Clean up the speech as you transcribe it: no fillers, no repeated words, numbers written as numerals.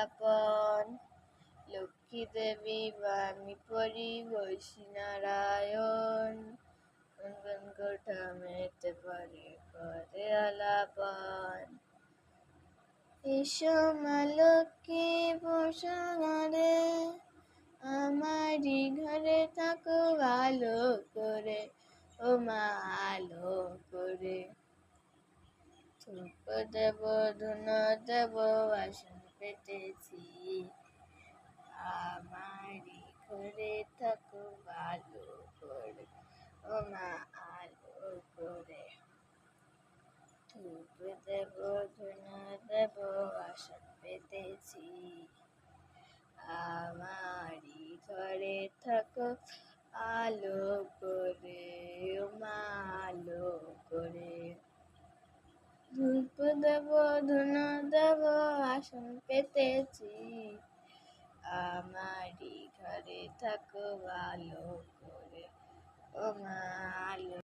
আলাপন। লক্ষ্মী দেবী বামী পরি বৈশী নারায়ণ, গুনগুন কোঠামেতে পারে করে আলাপন। এসো মা লক্ষ্মী বসো ঘরে, আমারই ঘরে থাকো ভালো করে, ও মা আলো করে। ধূপ দেব ধুনো দেব আসন পেতেছি, আমারই ঘরে থাকো ভালো করে, ও মা আলো করে। ধূপ দেব ধুনো দেব আসন পেতেছি, আমারই ঘরে থাকো আলো করে, ও মা আলো করে। ধূপ দেব ধুনো দেব আসন পেতেছি, আমারই ঘরে থাকো ভালো করে, ও মা আলো